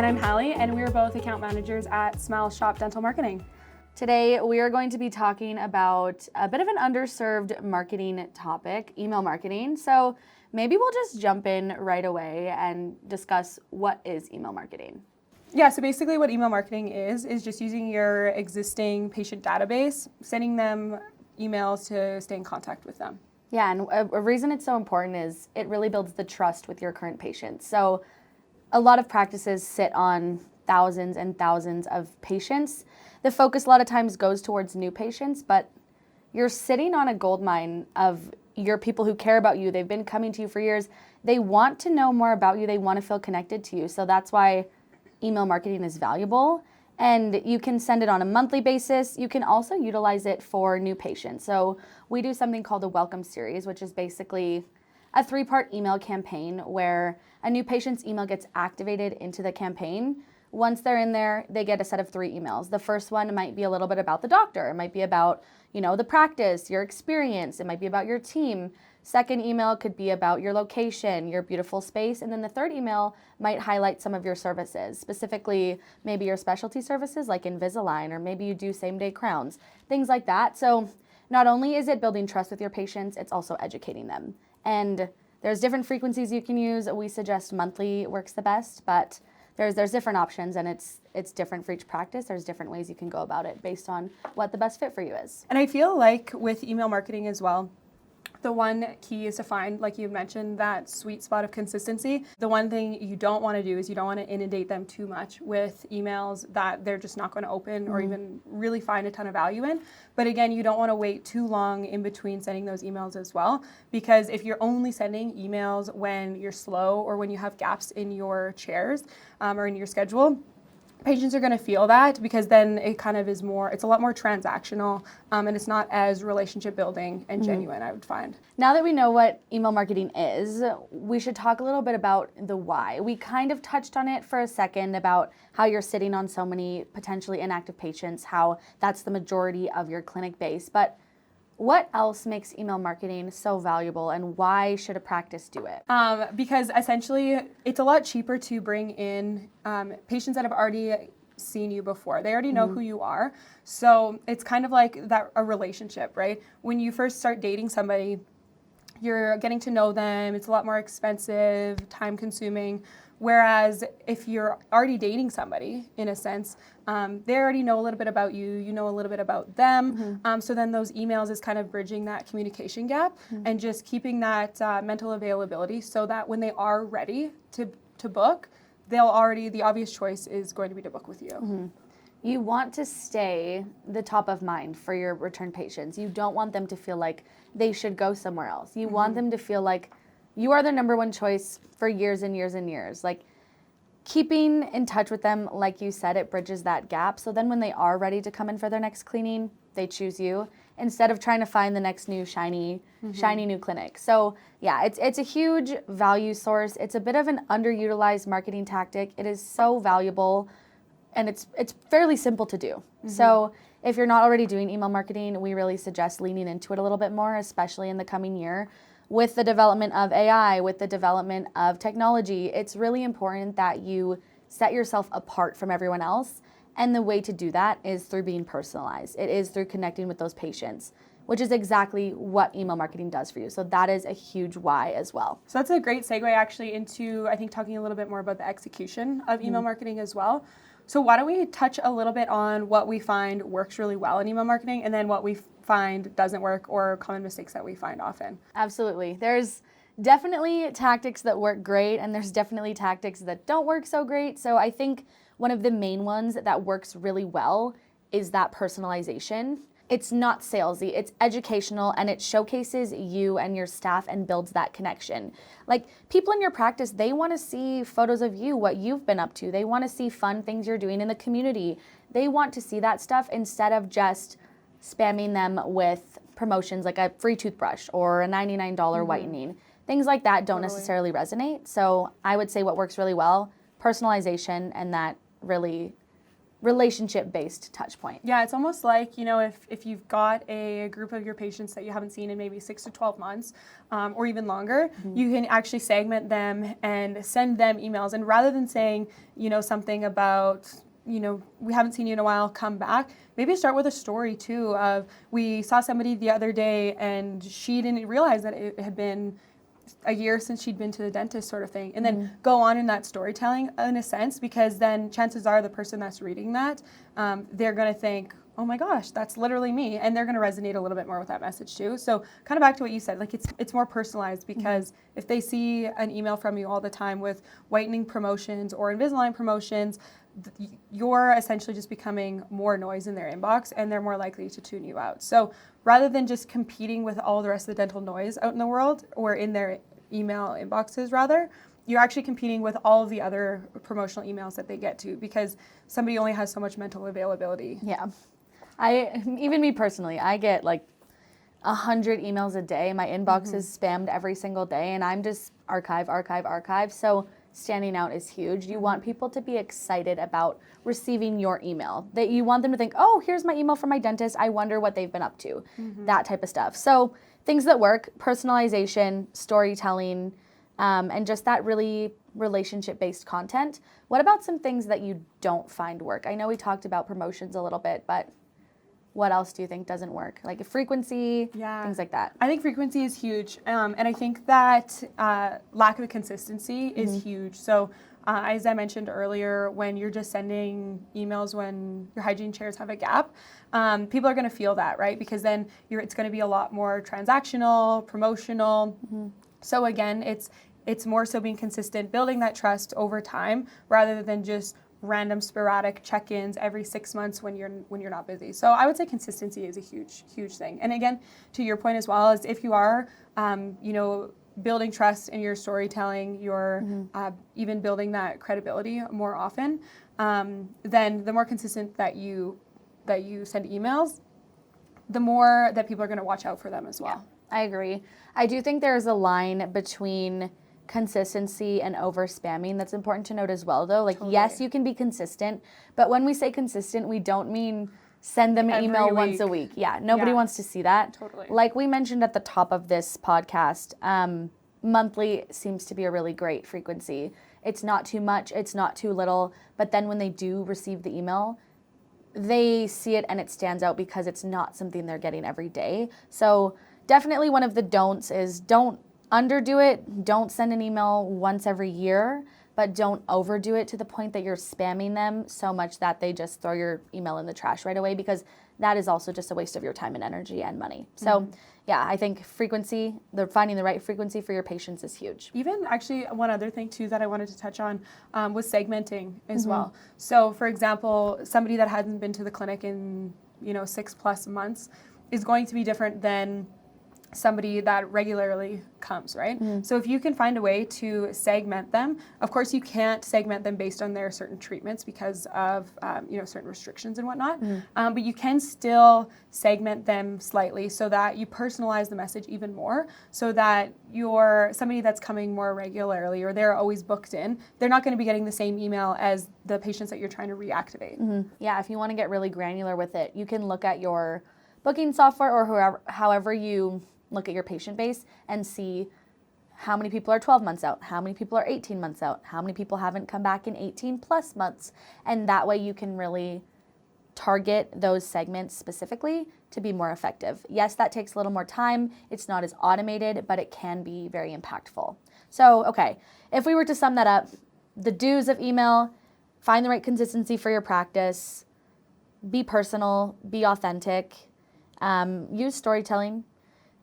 And I'm Hallie, and we are both account managers at Smile Shop Dental Marketing. Today, we are going to be talking about a bit of an underserved marketing topic, email marketing. So maybe we'll just jump in right away and discuss what is email marketing. Yeah, so basically what email marketing is just using your existing patient database, sending them emails to stay in contact with them. Yeah, and a reason it's so important is it really builds the trust with your current patients. So a lot of practices sit on thousands and thousands of patients. The focus a lot of times goes towards new patients, but you're sitting on a gold mine of your people who care about you. They've been coming to you for years. They want to know more about you. They want to feel connected to you. So that's why email marketing is valuable. And you can send it on a monthly basis. You can also utilize it for new patients. So we do something called a welcome series, which is basically a 3-part email campaign where a new patient's email gets activated into the campaign. Once they're in there, they get a set of 3 emails. The first one might be a little bit about the doctor. It might be about, the practice, your experience. It might be about your team. Second email could be about your location, your beautiful space. And then the third email might highlight some of your services, specifically maybe your specialty services like Invisalign, or maybe you do same-day crowns, things like that. So not only is it building trust with your patients, it's also educating them. And there's different frequencies you can use. We suggest monthly works the best, but there's different options, and it's different for each practice. There's different ways you can go about it based on what the best fit for you is. And I feel like with email marketing as well, the one key is to find, like you mentioned, that sweet spot of consistency. The one thing you don't want to do is you don't want to inundate them too much with emails that they're just not going to open or even really find a ton of value in. But again, you don't want to wait too long in between sending those emails as well, because if you're only sending emails when you're slow or when you have gaps in your chairs or in your schedule, patients are going to feel that, because then it kind of is it's a lot more transactional, and it's not as relationship building and genuine, I would find. Now that we know what email marketing is, we should talk a little bit about the why. We kind of touched on it for a second about how you're sitting on so many potentially inactive patients, how that's the majority of your clinic base. But what else makes email marketing so valuable, and why should a practice do it? Because essentially it's a lot cheaper to bring in patients that have already seen you before. They already know who you are. So it's kind of like a relationship, right? When you first start dating somebody, you're getting to know them. It's a lot more expensive, time consuming. Whereas if you're already dating somebody, in a sense, they already know a little bit about you, you know a little bit about them. So then those emails is kind of bridging that communication gap and just keeping that mental availability so that when they are ready to book, the obvious choice is going to be to book with you. You want to stay the top of mind for your return patients. You don't want them to feel like they should go somewhere else. You want them to feel like you are their number one choice for years and years and years. Like, keeping in touch with them, like you said, it bridges that gap. So then when they are ready to come in for their next cleaning, they choose you instead of trying to find the next new shiny new clinic. So yeah, it's a huge value source. It's a bit of an underutilized marketing tactic. It is so valuable, and it's fairly simple to do. So if you're not already doing email marketing, we really suggest leaning into it a little bit more, especially in the coming year. With the development of AI, with the development of technology, it's really important that you set yourself apart from everyone else. And the way to do that is through being personalized. It is through connecting with those patients, which is exactly what email marketing does for you. So that is a huge why as well. So that's a great segue actually into, I think, talking a little bit more about the execution of email marketing as well. So why don't we touch a little bit on what we find works really well in email marketing, and then what we find doesn't work, or common mistakes that we find often. Absolutely. There's definitely tactics that work great, and there's definitely tactics that don't work so great. So I think one of the main ones that works really well is that personalization. It's not salesy, it's educational, and it showcases you and your staff and builds that connection. Like, people in your practice, they want to see photos of you, what you've been up to. They want to see fun things you're doing in the community. They want to see that stuff instead of just spamming them with promotions like a free toothbrush or a $99 whitening. Things like that don't necessarily resonate. So I would say what works really well, personalization, and that really relationship-based touch point. Yeah, it's almost like, if you've got a group of your patients that you haven't seen in maybe 6 to 12 months or even longer, you can actually segment them and send them emails. And rather than saying, something about, we haven't seen you in a while, come back, maybe start with a story too of, we saw somebody the other day and she didn't realize that it had been a year since she'd been to the dentist, sort of thing. And then go on in that storytelling in a sense, because then chances are the person that's reading that, they're going to think, oh my gosh, that's literally me. And they're going to resonate a little bit more with that message too. So kind of back to what you said, like it's more personalized, because if they see an email from you all the time with whitening promotions or Invisalign promotions, you're essentially just becoming more noise in their inbox, and they're more likely to tune you out. So rather than just competing with all the rest of the dental noise out in the world, or in their email inboxes rather, you're actually competing with all of the other promotional emails that they get to, because somebody only has so much mental availability. Yeah. Even me personally, I get like 100 emails a day. My inbox is spammed every single day, and I'm just archive. So standing out is huge. You want people to be excited about receiving your email. That you want them to think, oh, here's my email from my dentist. I wonder what they've been up to. That type of stuff. So things that work: personalization, storytelling, and just that really relationship-based content. What about some things that you don't find work? I know we talked about promotions a little bit, but what else do you think doesn't work? Like frequency, things like that. I think frequency is huge. And I think that lack of consistency is huge. So as I mentioned earlier, when you're just sending emails when your hygiene chairs have a gap, people are going to feel that, right? Because then it's going to be a lot more transactional, promotional. So again, it's more so being consistent, building that trust over time, rather than just random sporadic check-ins every 6 months when you're not busy. So I would say consistency is a huge thing. And again, to your point as well, is if you are building trust in your storytelling, you're even building that credibility more often, then the more consistent that you send emails, the more that people are going to watch out for them as well. Yeah, I agree. I do think there's a line between consistency and over spamming that's important to note as well, though. Like, yes, you can be consistent, but when we say consistent, we don't mean send them an email once a week. Yeah, nobody wants to see that. Totally. Like we mentioned at the top of this podcast, monthly seems to be a really great frequency. It's not too much, it's not too little, but then when they do receive the email, they see it and it stands out because it's not something they're getting every day. So definitely one of the don'ts is don't underdo it. Don't send an email once every year, but don't overdo it to the point that you're spamming them so much that they just throw your email in the trash right away, because that is also just a waste of your time and energy and money. So yeah, I think frequency, finding the right frequency for your patients is huge. Even actually one other thing too that I wanted to touch on was segmenting as well. So for example, somebody that hasn't been to the clinic in 6+ months is going to be different than somebody that regularly comes, right? So if you can find a way to segment them, of course you can't segment them based on their certain treatments because of certain restrictions and whatnot, but you can still segment them slightly so that you personalize the message even more, so that you're somebody that's coming more regularly or they're always booked in, they're not going to be getting the same email as the patients that you're trying to reactivate. Yeah, if you want to get really granular with it, you can look at your booking software or however you look at your patient base and see how many people are 12 months out, how many people are 18 months out, how many people haven't come back in 18+ months. And that way you can really target those segments specifically to be more effective. Yes, that takes a little more time. It's not as automated, but it can be very impactful. So, okay, if we were to sum that up, the do's of email: find the right consistency for your practice, be personal, be authentic, use storytelling.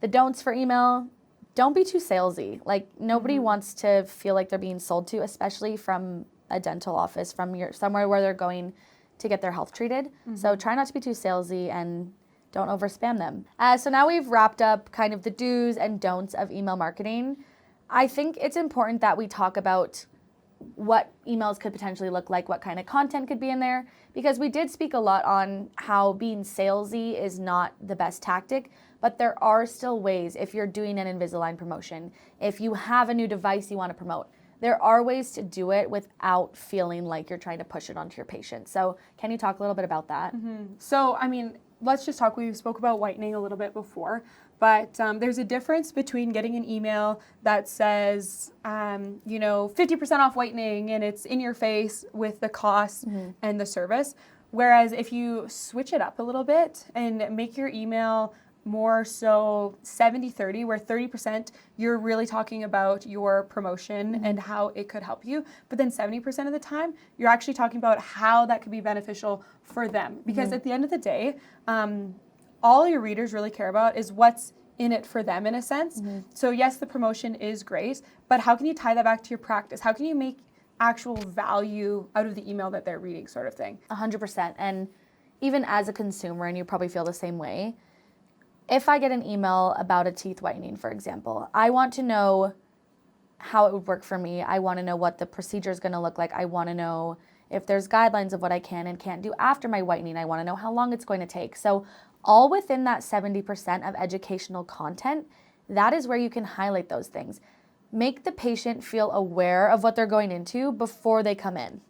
The don'ts for email: don't be too salesy. Like, nobody wants to feel like they're being sold to, especially from a dental office, from somewhere where they're going to get their health treated. So try not to be too salesy and don't over spam them. So now we've wrapped up kind of the do's and don'ts of email marketing. I think it's important that we talk about what emails could potentially look like, what kind of content could be in there, because we did speak a lot on how being salesy is not the best tactic, but there are still ways. If you're doing an Invisalign promotion, if you have a new device you want to promote, there are ways to do it without feeling like you're trying to push it onto your patient. So can you talk a little bit about that? So, I mean, let's just talk. We spoke about whitening a little bit before, but there's a difference between getting an email that says, 50% off whitening and it's in your face with the cost and the service. Whereas if you switch it up a little bit and make your email more so 70-30, where 30% you're really talking about your promotion and how it could help you, but then 70% of the time you're actually talking about how that could be beneficial for them. Because at the end of the day, all your readers really care about is what's in it for them in a sense. So yes, the promotion is great, but how can you tie that back to your practice? How can you make actual value out of the email that they're reading, sort of thing? 100%. And even as a consumer, and you probably feel the same way, if I get an email about a teeth whitening, for example, I want to know how it would work for me. I want to know what the procedure is going to look like. I want to know if there's guidelines of what I can and can't do after my whitening. I want to know how long it's going to take. So all within that 70% of educational content, that is where you can highlight those things. Make the patient feel aware of what they're going into before they come in.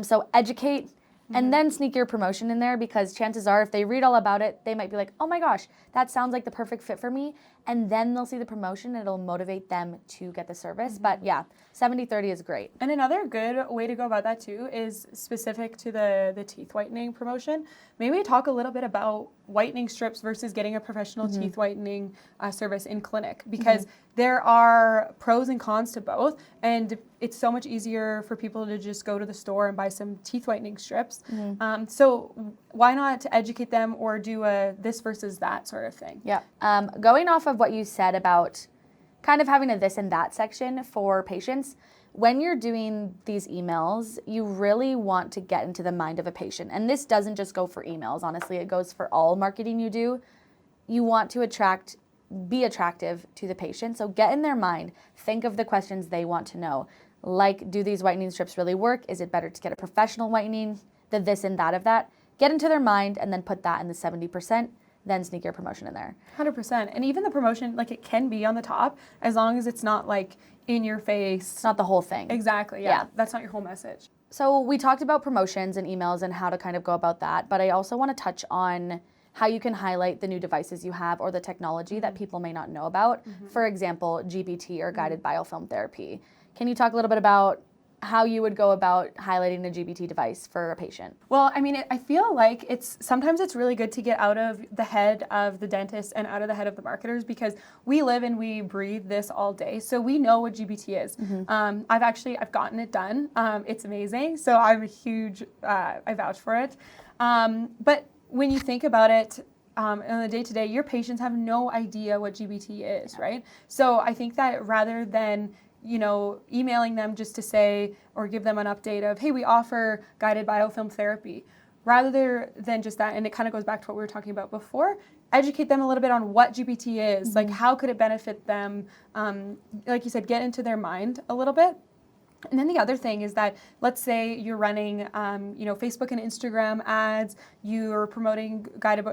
So educate and then sneak your promotion in there, because chances are if they read all about it, they might be like, oh my gosh, that sounds like the perfect fit for me. And then they'll see the promotion and it'll motivate them to get the service. But yeah, 70-30 is great. And another good way to go about that too is specific to the teeth whitening promotion. Maybe talk a little bit about whitening strips versus getting a professional teeth whitening service in clinic, because there are pros and cons to both, and it's so much easier for people to just go to the store and buy some teeth whitening strips. So why not educate them or do a this versus that sort of thing? Yeah. Going off of what you said about kind of having a this and that section for patients, when you're doing these emails, you really want to get into the mind of a patient. And this doesn't just go for emails, honestly, it goes for all marketing you do. You want to be attractive to the patient. So get in their mind, think of the questions they want to know. Like, do these whitening strips really work? Is it better to get a professional whitening? The this and that of that. Get into their mind and then put that in the 70%. Then sneak your promotion in there. 100%. And even the promotion, like, it can be on the top as long as it's not like in your face. It's not the whole thing. Exactly. Yeah. That's not your whole message. So we talked about promotions and emails and how to kind of go about that, but I also want to touch on how you can highlight the new devices you have or the technology that people may not know about. For example, GBT or guided biofilm therapy. Can you talk a little bit about how you would go about highlighting a GBT device for a patient? Well, I mean, I feel like sometimes it's really good to get out of the head of the dentist and out of the head of the marketers, because we live and we breathe this all day. So we know what GBT is. I've gotten it done. It's amazing. So I'm a huge, I vouch for it. But when you think about it, on the day-to-day, your patients have no idea what GBT is, right? So I think that rather than emailing them just to say or give them an update of, hey, we offer guided biofilm therapy, rather than just that, and it kind of goes back to what we were talking about before, educate them a little bit on what GBT is, like how could it benefit them, like you said, get into their mind a little bit. And then the other thing is that, let's say you're running, Facebook and Instagram ads, you're promoting guided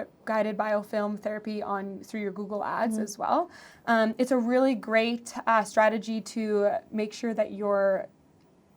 biofilm therapy through your Google ads as well. It's a really great strategy to make sure that your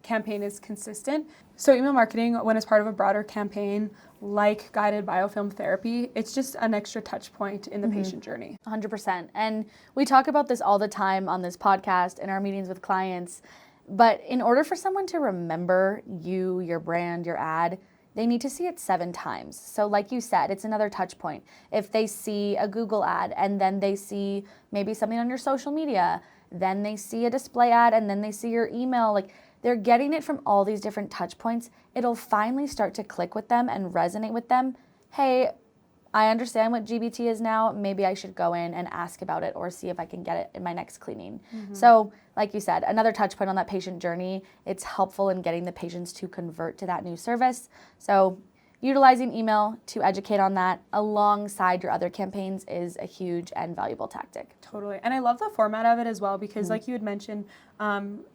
campaign is consistent. So email marketing, when it's part of a broader campaign like guided biofilm therapy, it's just an extra touch point in the patient journey. 100%. And we talk about this all the time on this podcast, in our meetings with clients. But in order for someone to remember you, your brand, your ad, they need to see it 7 times. So like you said, it's another touch point. If they see a Google ad and then they see maybe something on your social media, then they see a display ad and then they see your email, like they're getting it from all these different touch points, it'll finally start to click with them and resonate with them. Hey, I understand what GBT is now. Maybe I should go in and ask about it or see if I can get it in my next cleaning. So like you said, another touch point on that patient journey. It's helpful in getting the patients to convert to that new service. So utilizing email to educate on that alongside your other campaigns is a huge and valuable tactic. Totally. And I love the format of it as well because like you had mentioned,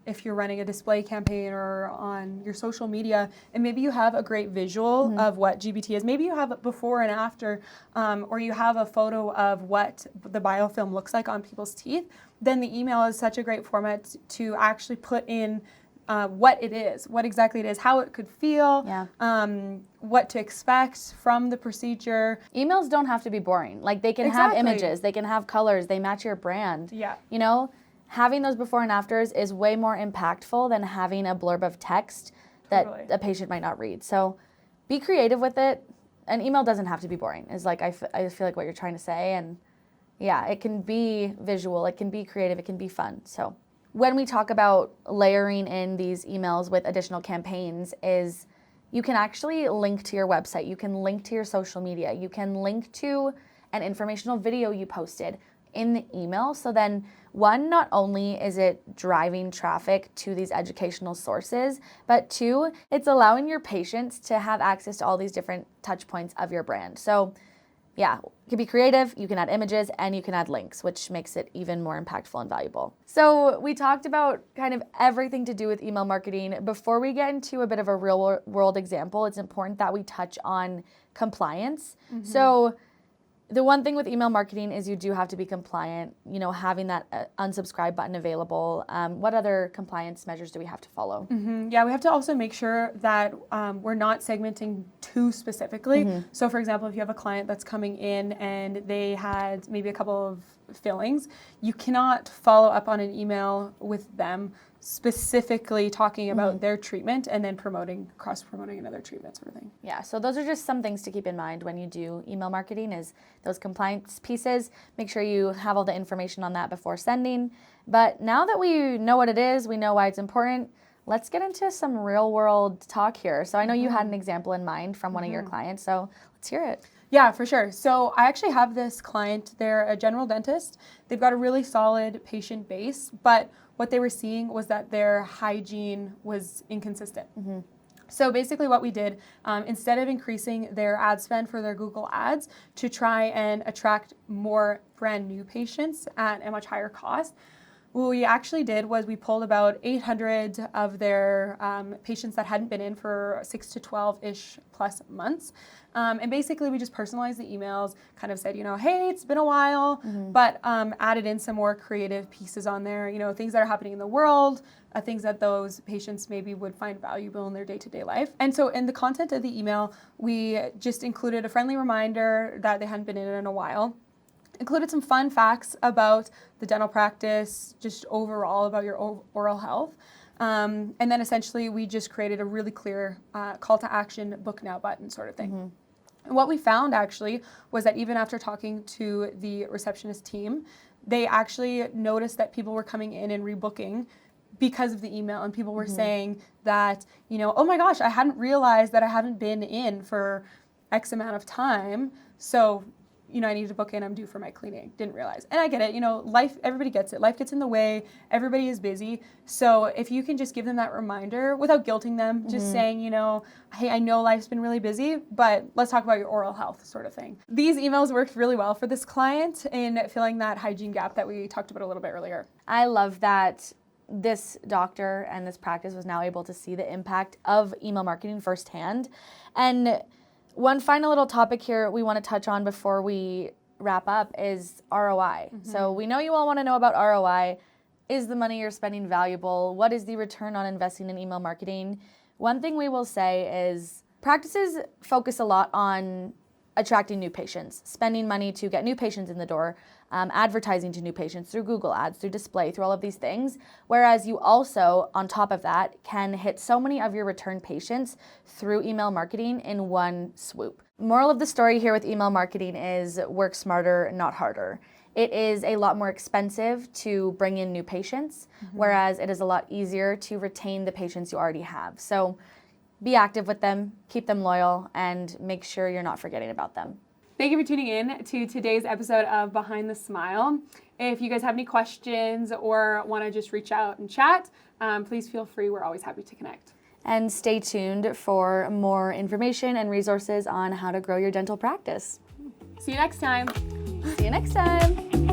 if you're running a display campaign or on your social media and maybe you have a great visual of what GBT is, maybe you have it before and after, or you have a photo of what the biofilm looks like on people's teeth, then the email is such a great format to actually put in what it is, what exactly it is, how it could feel, what to expect from the procedure. Emails don't have to be boring. Like they can have images, they can have colors, they match your brand. Yeah. You know, having those before and afters is way more impactful than having a blurb of text that a patient might not read. So be creative with it. An email doesn't have to be boring, is like I feel like what you're trying to say. And yeah, it can be visual, it can be creative, it can be fun. So when we talk about layering in these emails with additional campaigns is you can actually link to your website, you can link to your social media, you can link to an informational video you posted in the email. So then one, not only is it driving traffic to these educational sources, but two, it's allowing your patients to have access to all these different touch points of your brand. So yeah, you can be creative, you can add images, and you can add links, which makes it even more impactful and valuable. So we talked about kind of everything to do with email marketing. Before we get into a bit of a real world example, it's important that we touch on compliance. So the one thing with email marketing is you do have to be compliant, you know, having that unsubscribe button available. What other compliance measures do we have to follow? Yeah, we have to also make sure that we're not segmenting too specifically. So for example, if you have a client that's coming in and they had maybe a couple of fillings, you cannot follow up on an email with them specifically talking about their treatment and then cross-promoting another treatment sort of thing. Yeah, so those are just some things to keep in mind when you do email marketing is those compliance pieces. Make sure you have all the information on that before sending. But now that we know what it is, we know why it's important, let's get into some real world talk here. So I know you had an example in mind from one of your clients, so let's hear it. Yeah, for sure. So I actually have this client, they're a general dentist. They've got a really solid patient base, but what they were seeing was that their hygiene was inconsistent. So basically what we did, instead of increasing their ad spend for their Google ads to try and attract more brand new patients at a much higher cost, what we actually did was we pulled about 800 of their patients that hadn't been in for 6 to 12-ish plus months. And basically we just personalized the emails, kind of said, you know, hey, it's been a while, but added in some more creative pieces on there, you know, things that are happening in the world, things that those patients maybe would find valuable in their day-to-day life. And so in the content of the email, we just included a friendly reminder that they hadn't been in a while. Included some fun facts about the dental practice, just overall about your oral health. And then essentially we just created a really clear call to action, book now button sort of thing. And what we found actually was that even after talking to the receptionist team, they actually noticed that people were coming in and rebooking because of the email, and people were saying that, you know, oh my gosh, I hadn't realized that I haven't been in for X amount of time. So you know, I need to book in, I'm due for my cleaning. Didn't realize. And I get it, you know, life, everybody gets it. Life gets in the way, everybody is busy. So if you can just give them that reminder without guilting them, just saying, you know, hey, I know life's been really busy, but let's talk about your oral health sort of thing. These emails worked really well for this client in filling that hygiene gap that we talked about a little bit earlier. I love that this doctor and this practice was now able to see the impact of email marketing firsthand. And one final little topic here we want to touch on before we wrap up is ROI. So we know you all want to know about ROI. Is the money you're spending valuable? What is the return on investing in email marketing? One thing we will say is practices focus a lot on attracting new patients, spending money to get new patients in the door, advertising to new patients through Google ads, through display, through all of these things. Whereas you also, on top of that, can hit so many of your return patients through email marketing in one swoop. Moral of the story here with email marketing is work smarter, not harder. It is a lot more expensive to bring in new patients, whereas it is a lot easier to retain the patients you already have. So be active with them, keep them loyal, and make sure you're not forgetting about them. Thank you for tuning in to today's episode of Behind the Smile. If you guys have any questions or want to just reach out and chat, please feel free. We're always happy to connect. And stay tuned for more information and resources on how to grow your dental practice. See you next time. See you next time.